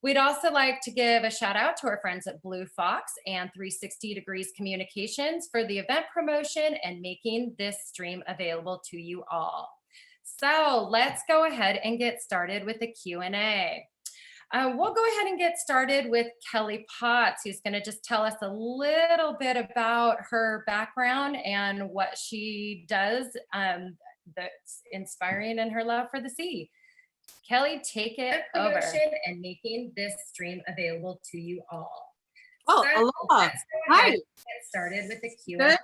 We'd also like to give a shout out to our friends at Blue Fox and 360 Degrees Communications for the event promotion and making this stream available to you all. So let's go ahead and get started with the Q&A. We'll go ahead and get started with Kelly Potts, who's going to just tell us a little bit about her background and what she does that's inspiring in her love for the sea. Kelly, take it over and making this stream available to you all. Oh, so aloha. Hi. Get started with the Q&A.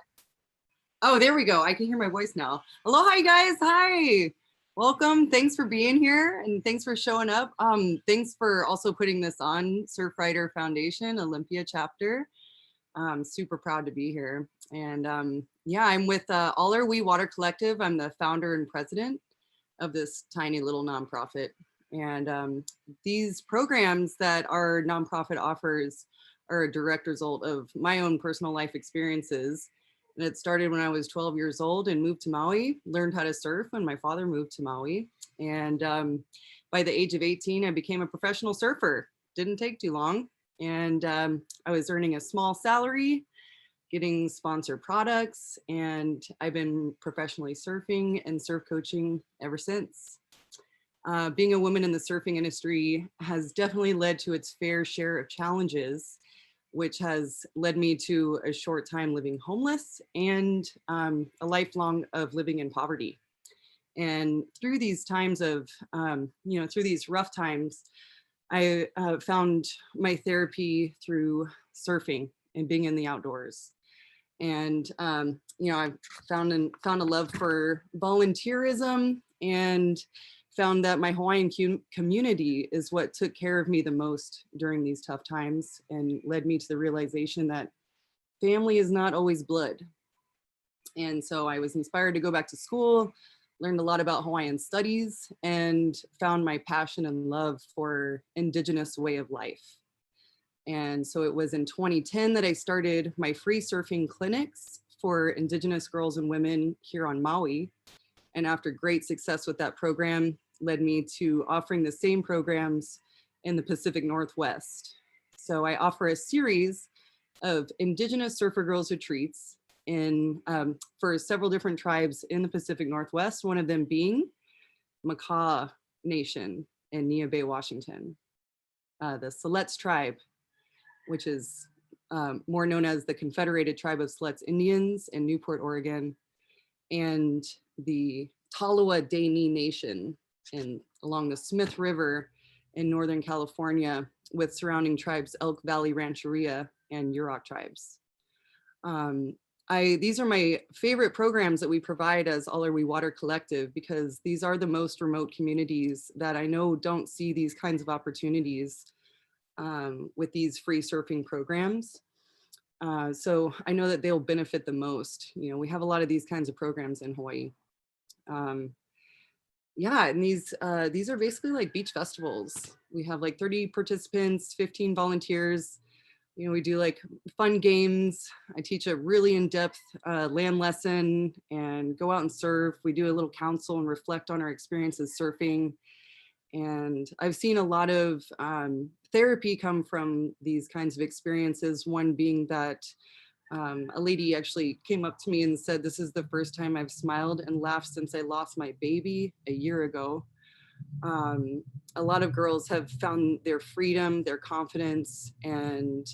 Oh, there we go. I can hear my voice now. Aloha, you guys. Hi. Welcome. Thanks for being here and thanks for showing up. Thanks for also putting this on, Surfrider Foundation, Olympia chapter. I'm super proud to be here. And yeah, I'm with All Our We Water Collective. I'm the founder and president of this tiny little nonprofit. And these programs that our nonprofit offers are a direct result of my own personal life experiences. And it started when I was 12 years old and moved to Maui, learned how to surf when my father moved to Maui. And by the age of 18, I became a professional surfer. Didn't take too long. And I was earning a small salary, getting sponsored products, and I've been professionally surfing and surf coaching ever since. Being a woman in the surfing industry has definitely led to its fair share of challenges, which has led me to a short time living homeless and a lifelong of living in poverty. And through these times of, through these rough times, I found my therapy through surfing and being in the outdoors. And, I found a love for volunteerism and found that my Hawaiian community is what took care of me the most during these tough times and led me to the realization that family is not always blood. And so I was inspired to go back to school, learned a lot about Hawaiian studies, and found my passion and love for Indigenous way of life. And so it was in 2010 that I started my free surfing clinics for Indigenous girls and women here on Maui. And after great success with that program, led me to offering the same programs in the Pacific Northwest. So I offer a series of Indigenous surfer girls retreats for several different tribes in the Pacific Northwest, one of them being Makah Nation in Neah Bay, Washington. The Siletz tribe, which is more known as the Confederated Tribe of Siletz Indians in Newport, Oregon, and the Taloa Dani Nation along the Smith River in Northern California with surrounding tribes Elk Valley Rancheria and Yurok tribes. These are my favorite programs that we provide as All Our We Water Collective because these are the most remote communities that I know don't see these kinds of opportunities with these free surfing programs. So I know that they'll benefit the most. We have a lot of these kinds of programs in Hawaii. Yeah, and these are basically like beach festivals. We have like 30 participants, 15 volunteers. We do like fun games. I teach a really in-depth land lesson and go out and surf. We do a little counsel and reflect on our experiences surfing. And I've seen a lot of therapy come from these kinds of experiences. One being that a lady actually came up to me and said, "This is the first time I've smiled and laughed since I lost my baby a year ago." A lot of girls have found their freedom, their confidence, and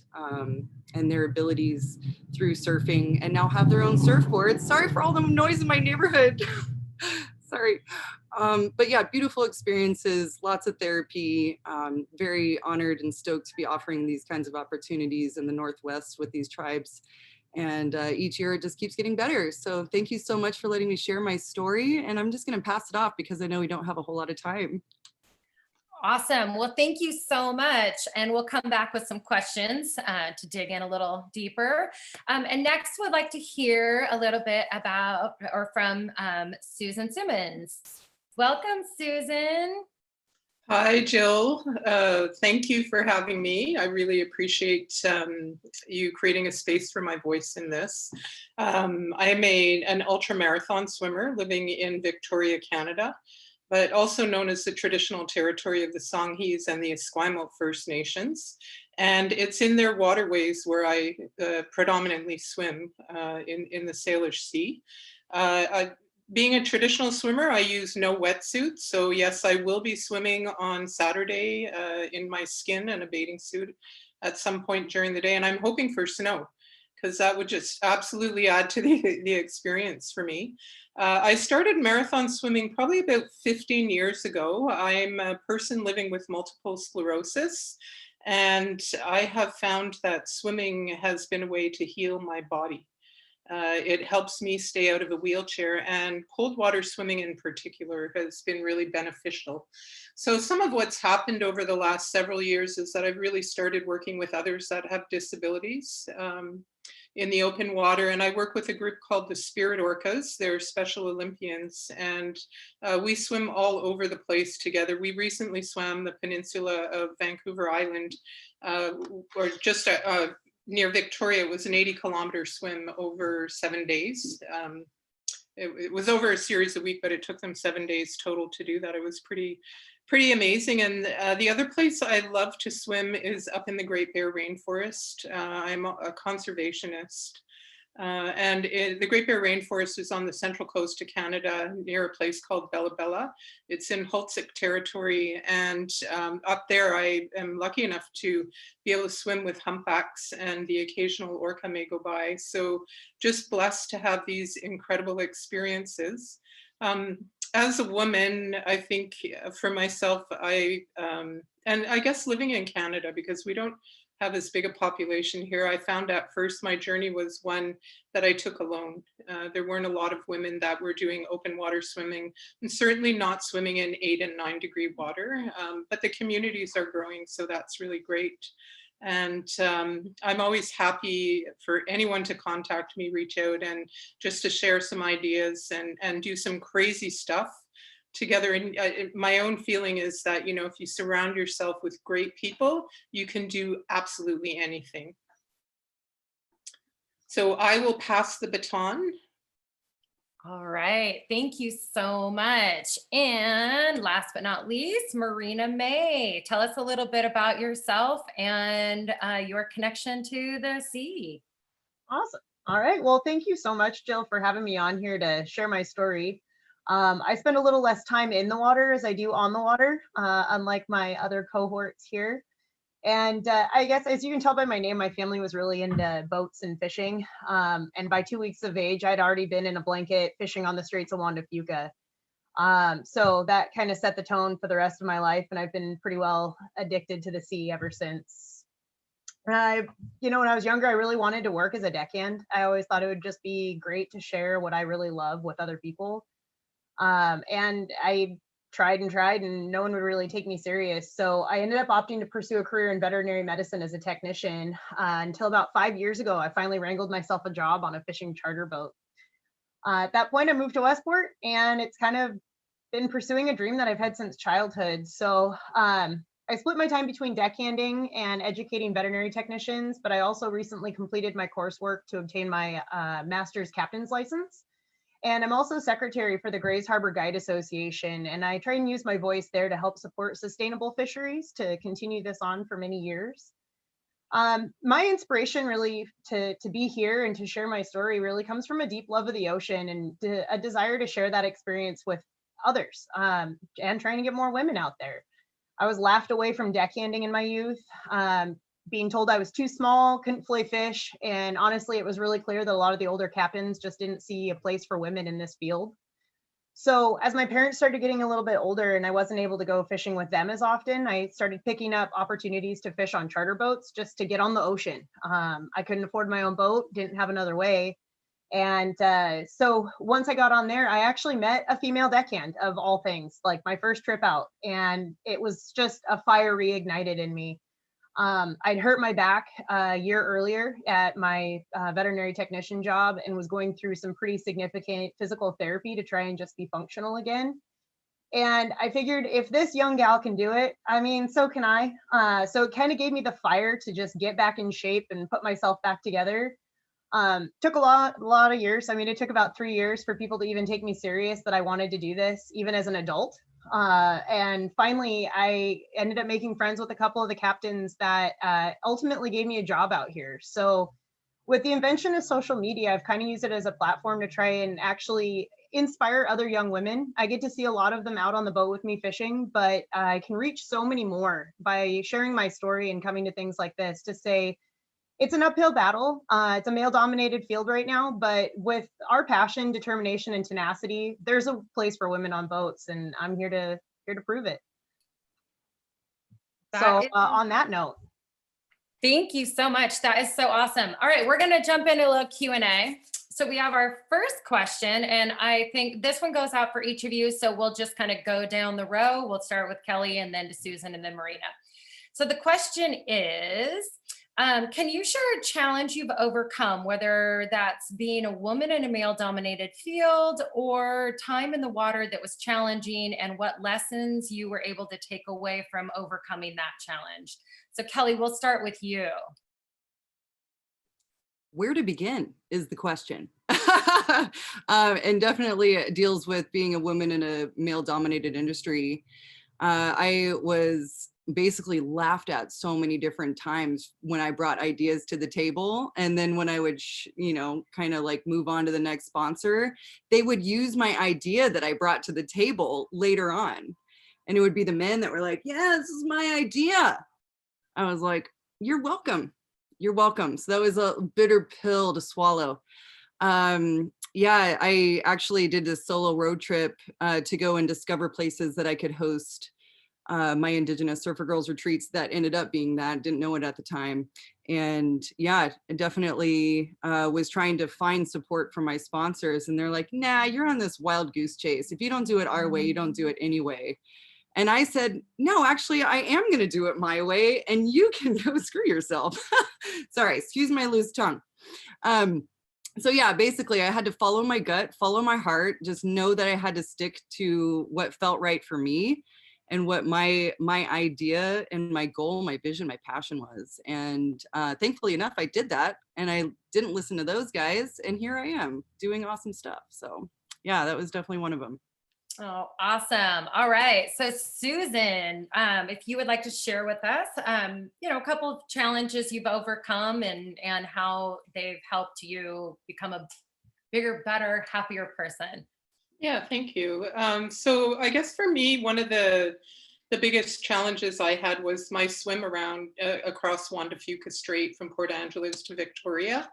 their abilities through surfing and now have their own surfboards. Sorry for all the noise in my neighborhood. Sorry. But yeah, beautiful experiences, lots of therapy. Very honored and stoked to be offering these kinds of opportunities in the Northwest with these tribes. And each year it just keeps getting better. So thank you so much for letting me share my story. And I'm just going to pass it off because I know we don't have a whole lot of time. Awesome. Well, thank you so much. And we'll come back with some questions to dig in a little deeper. And next, we'd like to hear a little bit from Susan Simmons. Welcome, Susan. Hi, Jill. Thank you for having me. I really appreciate you creating a space for my voice in this. I'm an ultra marathon swimmer living in Victoria, Canada. but also known as the traditional territory of the Songhees and the Esquimalt First Nations. And it's in their waterways where I predominantly swim in the Salish Sea. Being a traditional swimmer, I use no wetsuit. So yes, I will be swimming on Saturday in my skin and a bathing suit at some point during the day. And I'm hoping for snow, because that would just absolutely add to the experience for me. I started marathon swimming probably about 15 years ago. I'm a person living with multiple sclerosis, and I have found that swimming has been a way to heal my body. It helps me stay out of a wheelchair, and cold water swimming in particular has been really beneficial. So some of what's happened over the last several years is that I've really started working with others that have disabilities in the open water. And I work with a group called the Spirit Orcas. They're Special Olympians, and we swim all over the place together. We recently swam the peninsula of Vancouver Island, or just near Victoria. It was an 80-kilometer swim over 7 days. It was over a series of weeks, but it took them 7 days total to do that. It was pretty amazing. And the other place I love to swim is up in the Great Bear Rainforest. I'm a conservationist. And the Great Bear Rainforest is on the central coast of Canada near a place called Bella Bella. It's in Hultsik territory. And up there, I am lucky enough to be able to swim with humpbacks, and the occasional orca may go by. So just blessed to have these incredible experiences. As a woman, I think for myself, and I guess living in Canada, because we don't have as big a population here, I found at first my journey was one that I took alone. There weren't a lot of women that were doing open water swimming, and certainly not swimming in 8 and 9 degree water, but the communities are growing, so that's really great. And I'm always happy for anyone to contact me, reach out, and just to share some ideas and do some crazy stuff together. And my own feeling is that, you know, if you surround yourself with great people, you can do absolutely anything. So I will pass the baton. All right, thank you so much. And last but not least, Marina May, tell us a little bit about yourself and your connection to the sea. Awesome. All right. Well, thank you so much, Jill, for having me on here to share my story. I spend a little less time in the water as I do on the water, unlike my other cohorts here. And I guess, as you can tell by my name, my family was really into boats and fishing. And by 2 weeks of age, I'd already been in a blanket fishing on the Straits of Juan de Fuca. So that kind of set the tone for the rest of my life. And I've been pretty well addicted to the sea ever since. You know, when I was younger, I really wanted to work as a deckhand. I always thought it would just be great to share what I really love with other people. And I tried and no one would really take me serious. So I ended up opting to pursue a career in veterinary medicine as a technician until about 5 years ago. I finally wrangled myself a job on a fishing charter boat. At that point, I moved to Westport, and it's kind of been pursuing a dream that I've had since childhood. So I split my time between deckhanding and educating veterinary technicians, but I also recently completed my coursework to obtain my master's captain's license. And I'm also secretary for the Grays Harbor Guide Association, and I try and use my voice there to help support sustainable fisheries to continue this on for many years. My inspiration really to be here and to share my story really comes from a deep love of the ocean and a desire to share that experience with others, and trying to get more women out there. I was laughed away from deckhanding in my youth, being told I was too small, couldn't fillet fish. And honestly, it was really clear that a lot of the older captains just didn't see a place for women in this field. So as my parents started getting a little bit older and I wasn't able to go fishing with them as often, I started picking up opportunities to fish on charter boats just to get on the ocean. I couldn't afford my own boat, didn't have another way. And so once I got on there, I actually met a female deckhand of all things, like my first trip out. And it was just a fire reignited in me. I'd hurt my back a year earlier at my veterinary technician job and was going through some pretty significant physical therapy to try and just be functional again. And I figured if this young gal can do it, I mean, so can I. So it kind of gave me the fire to just get back in shape and put myself back together. Took a lot of years. I mean, it took about 3 years for people to even take me serious that I wanted to do this, even as an adult. And finally, I ended up making friends with a couple of the captains that ultimately gave me a job out here. So with the invention of social media, I've kind of used it as a platform to try and actually inspire other young women. I get to see a lot of them out on the boat with me fishing, but I can reach so many more by sharing my story and coming to things like this to say, it's an uphill battle. It's a male dominated field right now, but with our passion, determination, and tenacity, there's a place for women on boats, and I'm here to prove it. So on that note, thank you so much. That is so awesome. All right, we're going to jump into a little Q&A. So we have our first question, and I think this one goes out for each of you. So we'll just kind of go down the row. We'll start with Kelly and then to Susan and then Marina. So the question is, can you share a challenge you've overcome, whether that's being a woman in a male-dominated field or time in the water that was challenging, and what lessons you were able to take away from overcoming that challenge? So Kelly, we'll start with you. Where to begin is the question. And definitely it deals with being a woman in a male-dominated industry. I was basically laughed at so many different times when I brought ideas to the table. And then when I would, kind of like move on to the next sponsor, they would use my idea that I brought to the table later on. And it would be the men that were like, yeah, this is my idea. I was like, you're welcome. You're welcome. So that was a bitter pill to swallow. Yeah, I actually did this solo road trip to go and discover places that I could host my Indigenous Surfer Girls retreats that ended up being that. Didn't know it at the time. And yeah, I definitely was trying to find support from my sponsors. And they're like, nah, you're on this wild goose chase. If you don't do it our way, you don't do it anyway. And I said, no, actually, I am going to do it my way, and you can go screw yourself. Sorry, excuse my loose tongue. So yeah, basically, I had to follow my gut, follow my heart, just know that I had to stick to what felt right for me and what my idea and my goal, my vision, my passion was. And thankfully enough, I did that, and I didn't listen to those guys, and here I am doing awesome stuff. So yeah, that was definitely one of them. Oh, awesome. All right. So Susan, if you would like to share with us, a couple of challenges you've overcome and how they've helped you become a bigger, better, happier person. Yeah, thank you. So I guess for me, one of the biggest challenges I had was my swim around across Juan de Fuca Strait from Port Angeles to Victoria.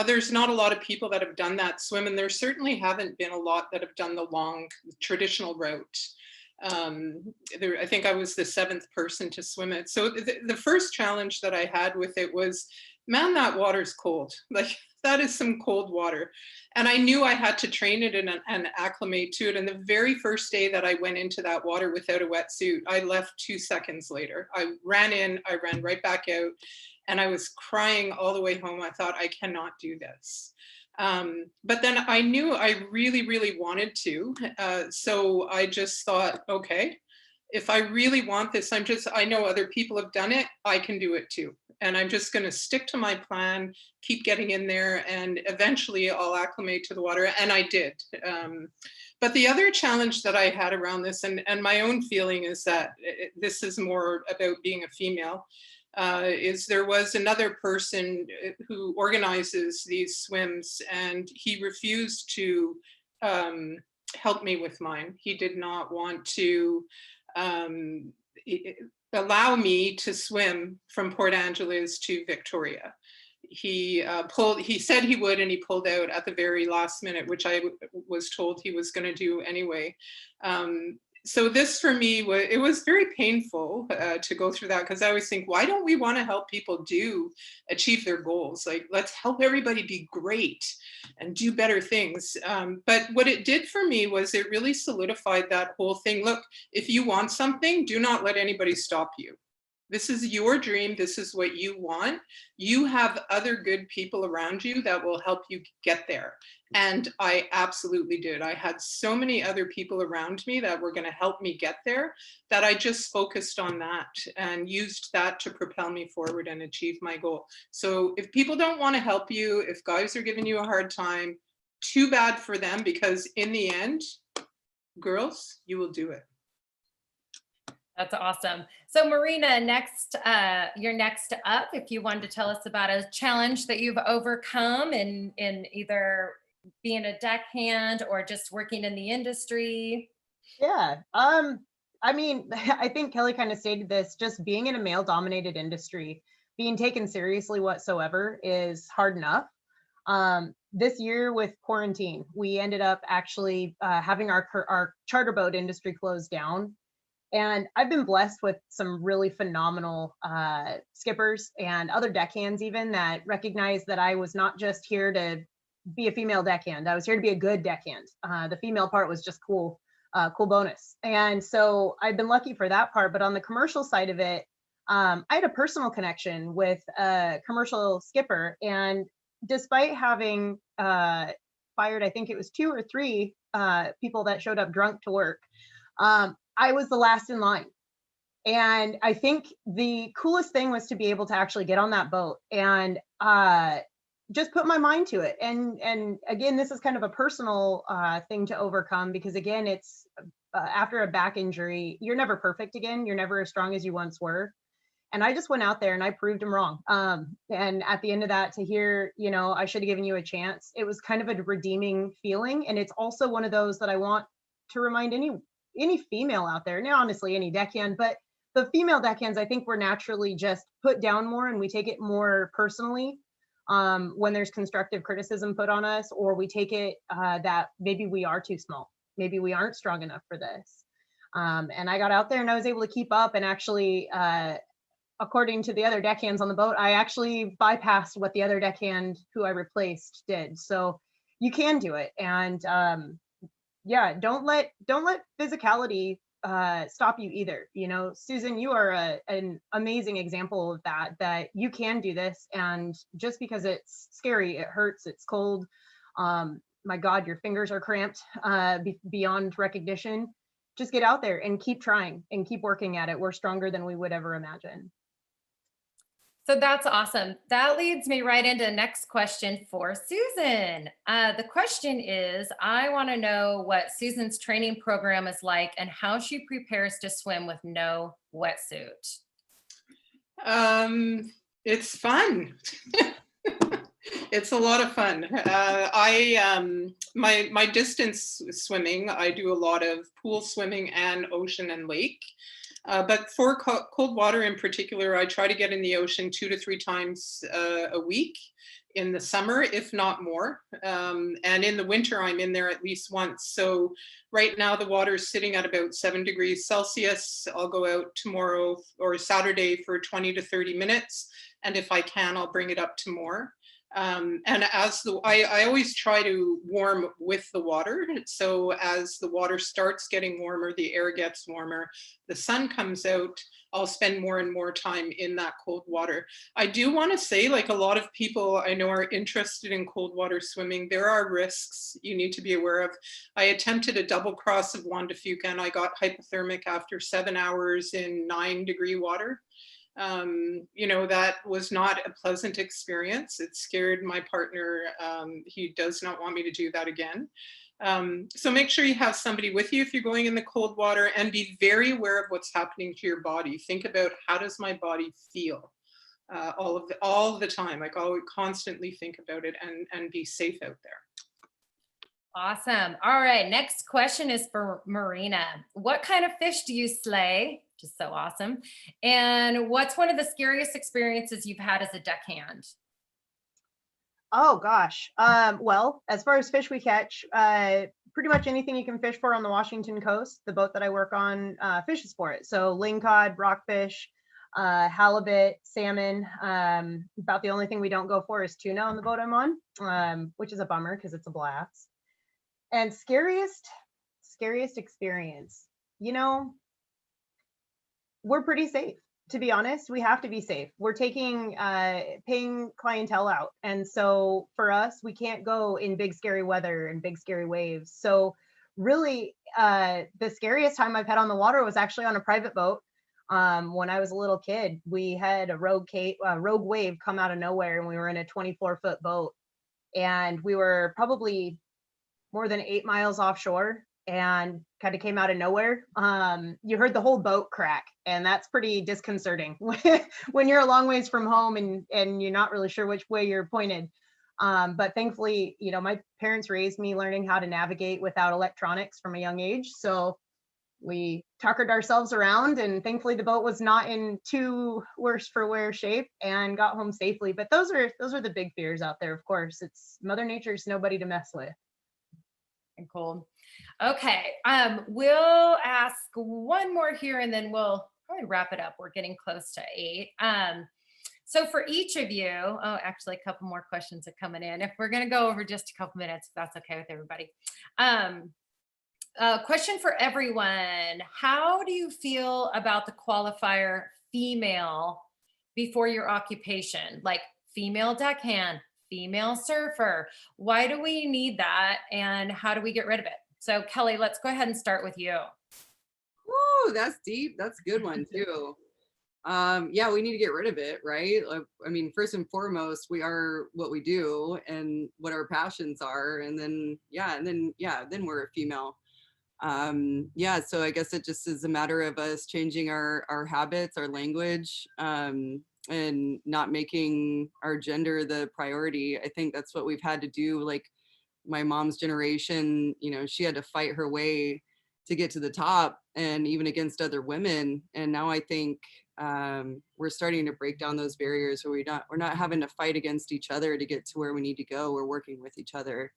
There's not a lot of people that have done that swim, and there certainly haven't been a lot that have done the long traditional route. I think I was the 7th person to swim it. So the first challenge that I had with it was, man, that water's cold. Like, that is some cold water. And I knew I had to train it and acclimate to it. And the very first day that I went into that water without a wetsuit, I left 2 seconds later. I ran in, I ran right back out, and I was crying all the way home. I thought, I cannot do this. But then I knew I really, really wanted to. So I just thought, okay, if I really want this, I know other people have done it, I can do it too. And I'm just going to stick to my plan, keep getting in there, and eventually I'll acclimate to the water. And I did. But the other challenge that I had around this, and my own feeling is that this is more about being a female, is there was another person who organizes these swims, and he refused to help me with mine. He did not want to allow me to swim from Port Angeles to Victoria. He said he would, and he pulled out at the very last minute, which I was told he was going to do anyway. So this for me, it was very painful to go through that, because I always think, why don't we want to help people achieve their goals? Like, let's help everybody be great and do better things. But what it did for me was it really solidified that whole thing. Look, if you want something, do not let anybody stop you. This is your dream. This is what you want. You have other good people around you that will help you get there. And I absolutely did. I had so many other people around me that were going to help me get there, that I just focused on that and used that to propel me forward and achieve my goal. So if people don't want to help you, if guys are giving you a hard time, too bad for them, because in the end, girls, you will do it. That's awesome. So Marina, next, you're next up. If you wanted to tell us about a challenge that you've overcome in either being a deckhand or just working in the industry. Yeah. I mean, I think Kelly kind of stated this, just being in a male dominated industry, being taken seriously whatsoever is hard enough. This year with quarantine, we ended up actually having our charter boat industry closed down. And I've been blessed with some really phenomenal skippers and other deckhands even that recognize that I was not just here to be a female deckhand. I was here to be a good deckhand. The female part was just cool, cool bonus. And so I've been lucky for that part. But on the commercial side of it, I had a personal connection with a commercial skipper. And despite having fired, I think it was 2 or 3 people that showed up drunk to work, I was the last in line. And I think the coolest thing was to be able to actually get on that boat and just put my mind to it. And again, this is kind of a personal thing to overcome because again, it's after a back injury, you're never perfect again. You're never as strong as you once were. And I just went out there and I proved him wrong. And at the end of that, to hear, you know, I should have given you a chance, it was kind of a redeeming feeling. And it's also one of those that I want to remind any female out there, now honestly any deckhand, but the female deckhands, I think we're naturally just put down more and we take it more personally when there's constructive criticism put on us, or we take it that maybe we are too small, maybe we aren't strong enough for this. And I got out there and I was able to keep up, and actually according to the other deckhands on the boat, I actually bypassed what the other deckhand who I replaced did. So you can do it. And yeah, don't let physicality stop you either. You know, Susan, you are an amazing example of that you can do this. And just because it's scary, it hurts, it's cold, my God, your fingers are cramped beyond recognition, just get out there and keep trying and keep working at it. We're stronger than we would ever imagine. So that's awesome. That leads me right into the next question for Susan. The question is, I want to know what Susan's training program is like and how she prepares to swim with no wetsuit. It's fun. It's a lot of fun. My distance swimming, I do a lot of pool swimming and ocean and lake. But for cold water in particular, I try to get in the ocean 2 to 3 times a week in the summer, if not more. And in the winter, I'm in there at least once. So right now the water is sitting at about 7 degrees Celsius. I'll go out tomorrow or Saturday for 20 to 30 minutes. And if I can, I'll bring it up to more. And I always try to warm with the water. So as the water starts getting warmer, the air gets warmer, the sun comes out, I'll spend more and more time in that cold water. I do want to say, like, a lot of people I know are interested in cold water swimming. There are risks you need to be aware of. I attempted a double cross of Juan de Fuca and I got hypothermic after 7 hours in 9-degree water. You know, that was not a pleasant experience. It scared my partner. He does not want me to do that again. So make sure you have somebody with you if you're going in the cold water, and be very aware of what's happening to your body. Think about, how does my body feel all the time? Like, I'll constantly think about it and be safe out there. Awesome. All right. Next question is for Marina. What kind of fish do you slay? Which is so awesome. And what's one of the scariest experiences you've had as a deckhand? Oh gosh. Well, as far as fish we catch, pretty much anything you can fish for on the Washington coast. The boat that I work on fishes for it. So lingcod, rockfish, halibut, salmon. About the only thing we don't go for is tuna on the boat I'm on, which is a bummer because it's a blast. And scariest experience, you know, we're pretty safe, to be honest. We have to be safe. We're taking paying clientele out, and so for us, we can't go in big scary weather and big scary waves. So really, the scariest time I've had on the water was actually on a private boat. When I was a little kid, we had a rogue wave come out of nowhere, and we were in a 24-foot boat, and we were probably more than 8 miles offshore, and kind of came out of nowhere. You heard the whole boat crack, and that's pretty disconcerting when you're a long ways from home and you're not really sure which way you're pointed. But thankfully, you know, my parents raised me learning how to navigate without electronics from a young age. So we tuckered ourselves around, and thankfully the boat was not in too worse for wear shape and got home safely. But those are the big fears out there. Of course, it's Mother Nature's nobody to mess with. Cool. Okay. We'll ask one more here and then we'll probably wrap it up. We're getting close to 8. So for each of you, oh, actually a couple more questions are coming in. If we're going to go over just a couple minutes, if that's okay with everybody. Question for everyone. How do you feel about the qualifier female before your occupation? Like female deckhand, female surfer. Why do we need that? And how do we get rid of it? So Kelly, let's go ahead and start with you. Woo, that's deep. That's a good one too. Yeah, we need to get rid of it, right? Like, I mean, first and foremost, we are what we do and what our passions are, and then then we're a female. Yeah, so I guess it just is a matter of us changing our habits, our language, and not making our gender the priority. I think that's what we've had to do. Like my mom's generation, you know, she had to fight her way to get to the top, and even against other women. And now I think we're starting to break down those barriers where we're not having to fight against each other to get to where we need to go. We're working with each other.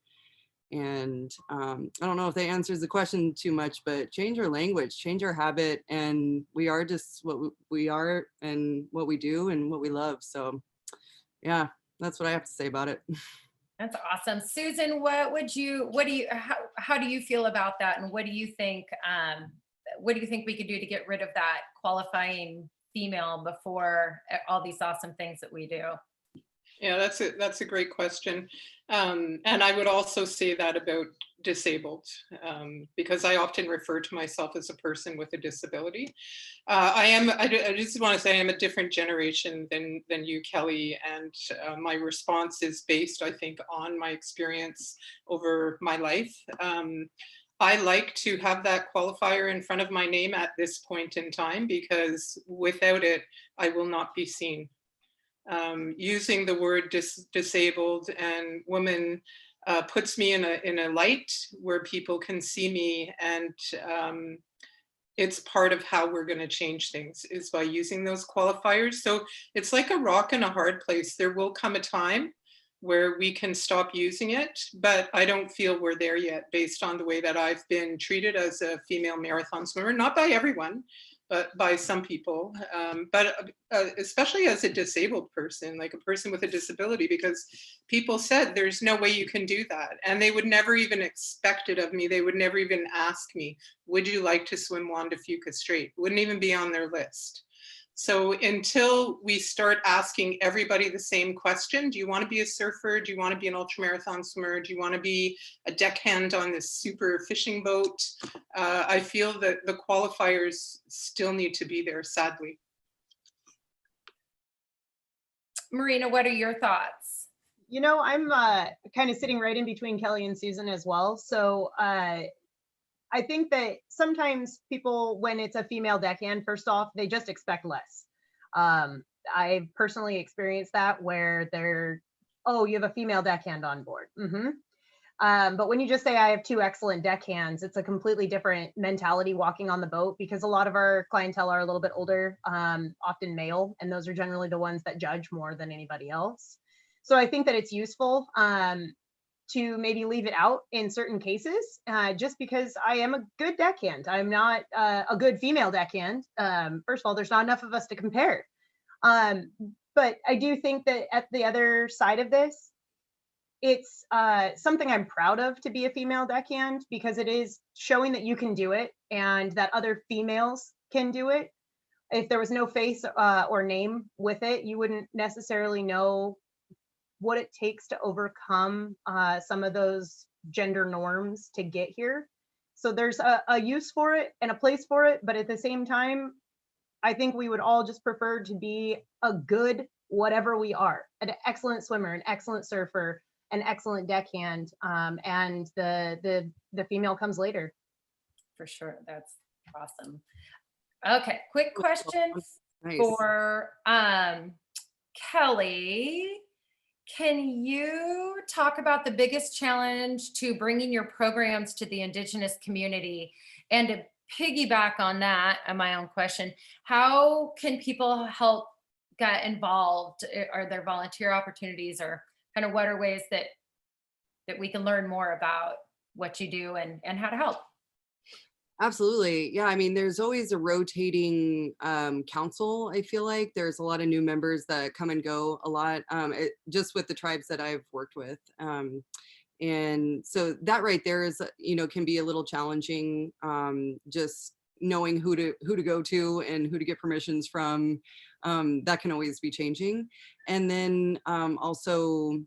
And I don't know if that answers the question too much, but change our language, change our habit, and we are just what we are and what we do and what we love. So yeah, that's what I have to say about it. That's awesome. Susan, how do you feel about that? And what do you think we could do to get rid of that qualifying female before all these awesome things that we do? Yeah, that's a great question. And I would also say that about disabled, because I often refer to myself as a person with a disability. I just want to say I'm a different generation than you, Kelly, and my response is based, I think, on my experience over my life. I like to have that qualifier in front of my name at this point in time, because without it, I will not be seen. Using the word disabled and woman puts me in a light where people can see me, and it's part of how we're going to change things is by using those qualifiers. So it's like a rock in a hard place. There will come a time where we can stop using it, but I don't feel we're there yet based on the way that I've been treated as a female marathon swimmer, not by everyone, but by some people, but especially as a disabled person, like a person with a disability, because people said there's no way you can do that. And they would never even expect it of me. They would never even ask me, would you like to swim Juan de Fuca straight? Wouldn't even be on their list. So until we start asking everybody the same question, do you want to be a surfer? Do you want to be an ultramarathon swimmer? Do you want to be a deckhand on this super fishing boat? I feel that the qualifiers still need to be there, sadly. Marina, what are your thoughts? You know, I'm kind of sitting right in between Kelly and Susan as well. So I think that sometimes people, when it's a female deckhand, first off, they just expect less. I've personally experienced that where you have a female deckhand on board. But when you just say I have 2 excellent deckhands, it's a completely different mentality walking on the boat, because a lot of our clientele are a little bit older, often male, and those are generally the ones that judge more than anybody else. So I think that it's useful to maybe leave it out in certain cases, just because I am a good deckhand. I'm not a good female deckhand. First of all, there's not enough of us to compare. But I do think that at the other side of this, it's something I'm proud of to be a female deckhand, because it is showing that you can do it and that other females can do it. If there was no face or name with it, you wouldn't necessarily know what it takes to overcome some of those gender norms to get here. So there's a use for it and a place for it, but at the same time, I think we would all just prefer to be a good whatever we are, an excellent swimmer, an excellent surfer, an excellent deckhand, and the female comes later. for sure. That's awesome. Okay, quick question Nice. for Kelly. Can you talk about the biggest challenge to bringing your programs to the Indigenous community? And to piggyback on that, and my own question, how can people help get involved? Are there volunteer opportunities, or kind of what are ways that we can learn more about what you do and how to help? Absolutely. Yeah. I mean, there's always a rotating council. I feel like there's a lot of new members that come and go a lot, just with the tribes that I've worked with. And so that right there is, can be a little challenging, just knowing who to go to and who to get permissions from. That can always be changing. And then also,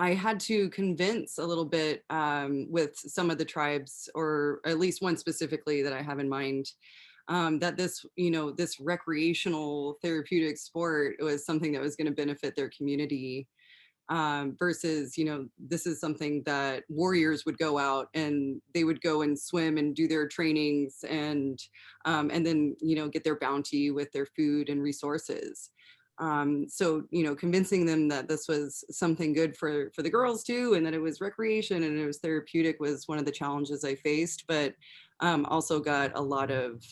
I had to convince a little bit with some of the tribes, or at least one specifically that I have in mind, that this, this recreational therapeutic sport was something that was going to benefit their community, versus, this is something that warriors would go out and they would go and swim and do their trainings and then, get their bounty with their food and resources. So, convincing them that this was something good for the girls too, and that it was recreation and it was therapeutic was one of the challenges I faced, but also got a lot of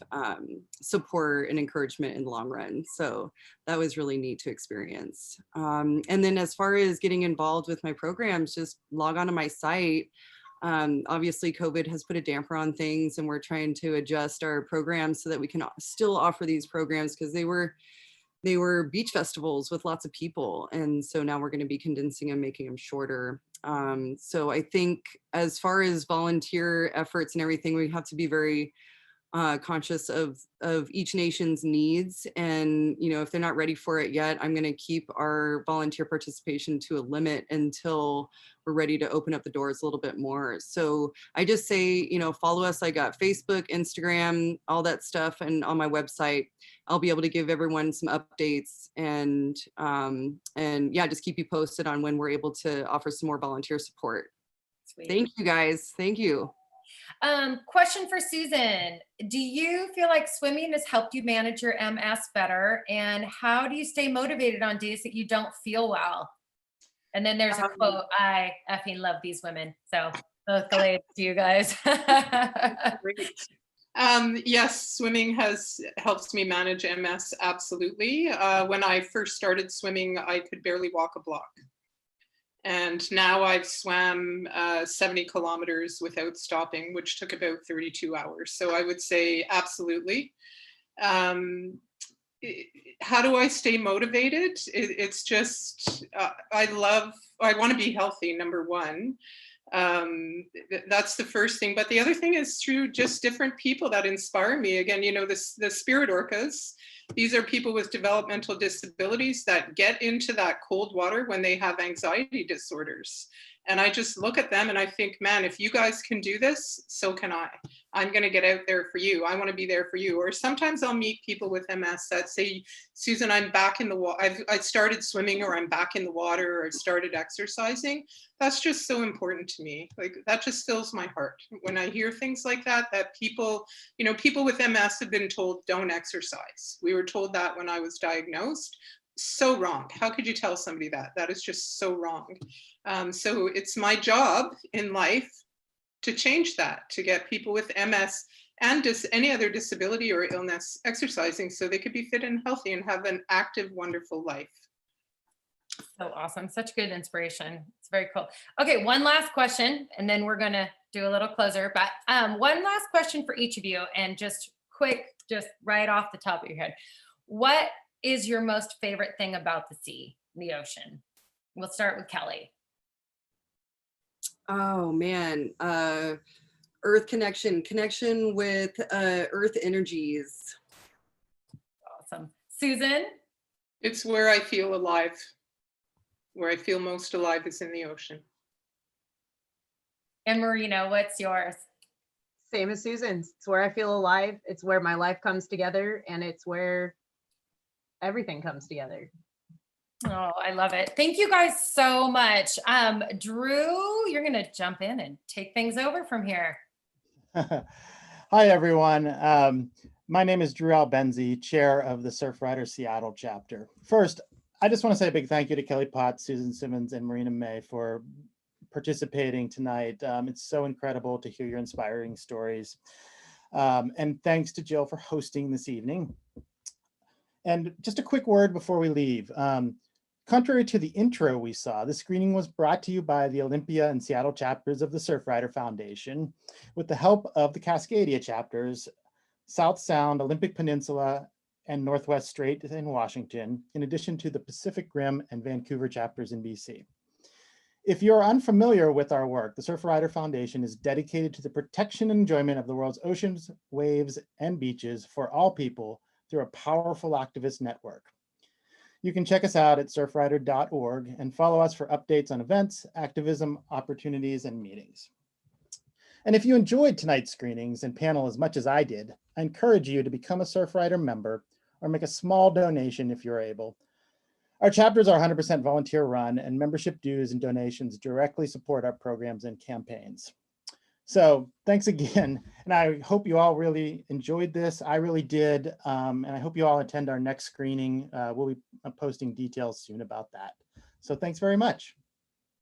support and encouragement in the long run. So that was really neat to experience. And then as far as getting involved with my programs, just log on to my site. Obviously COVID has put a damper on things, and we're trying to adjust our programs so that we can still offer these programs, because they were beach festivals with lots of people. And so now we're going to be condensing and making them shorter. So I think as far as volunteer efforts and everything, we have to be very conscious of each nation's needs. And, if they're not ready for it yet, I'm going to keep our volunteer participation to a limit until we're ready to open up the doors a little bit more. So I just say, follow us. I got Facebook, Instagram, all that stuff. And on my website, I'll be able to give everyone some updates and yeah, just keep you posted on when we're able to offer some more volunteer support. Sweet. Thank you guys. Thank you. Question for Susan. Do you feel like swimming has helped you manage your MS better? And how do you stay motivated on days that you don't feel well? And then there's a quote, I effing love these women. So both the ladies to you guys. Great. Yes, swimming helps me manage MS, absolutely. When I first started swimming, I could barely walk a block. And now I've swam 70 kilometers without stopping, which took about 32 hours. So I would say absolutely. How do I stay motivated? It's just, I want to be healthy, number one. That's the first thing. But the other thing is through just different people that inspire me. Again, the spirit orcas, these are people with developmental disabilities that get into that cold water when they have anxiety disorders. And I just look at them and I think, man, if you guys can do this, so can I. I'm going to get out there for you. I want to be there for you. Or sometimes I'll meet people with MS that say, Susan, I'm back in the water. I started swimming, or I'm back in the water, or I started exercising. That's just so important to me. Like, that just fills my heart when I hear things like that, that people, people with MS have been told don't exercise. We were told that when I was diagnosed. So wrong. How could you tell somebody that? That is just so wrong. So it's my job in life to change that, to get people with MS and any other disability or illness exercising so they could be fit and healthy and have an active, wonderful life. So awesome. Such good inspiration. It's very cool. Okay, one last question, and then we're going to do a little closer. But one last question for each of you, and just quick, just right off the top of your head. What is your most favorite thing about the sea, the ocean? We'll start with Kelly. Oh man, earth connection with earth energies. Awesome. Susan? It's where I feel alive. Where I feel most alive is in the ocean. And Marina, what's yours? Same as Susan's. It's where I feel alive. It's where my life comes together, and it's where everything comes together. Oh, I love it. Thank you guys so much. Drew, you're going to jump in and take things over from here. Hi, everyone. My name is Drew Albenzi, chair of the Surfrider Seattle chapter. First, I just want to say a big thank you to Kelly Potts, Susan Simmons, and Marina May for participating tonight. It's so incredible to hear your inspiring stories. And thanks to Jill for hosting this evening. And just a quick word before we leave. Contrary to the intro we saw, the screening was brought to you by the Olympia and Seattle chapters of the Surfrider Foundation with the help of the Cascadia chapters, South Sound, Olympic Peninsula, and Northwest Strait in Washington, in addition to the Pacific Rim and Vancouver chapters in BC. If you're unfamiliar with our work, the Surfrider Foundation is dedicated to the protection and enjoyment of the world's oceans, waves, and beaches for all people through a powerful activist network. You can check us out at surfrider.org and follow us for updates on events, activism, opportunities, and meetings. And if you enjoyed tonight's screenings and panel as much as I did, I encourage you to become a Surfrider member or make a small donation if you're able. Our chapters are 100% volunteer run, and membership dues and donations directly support our programs and campaigns. So thanks again, and I hope you all really enjoyed this. I really did, and I hope you all attend our next screening. We'll be posting details soon about that. So thanks very much.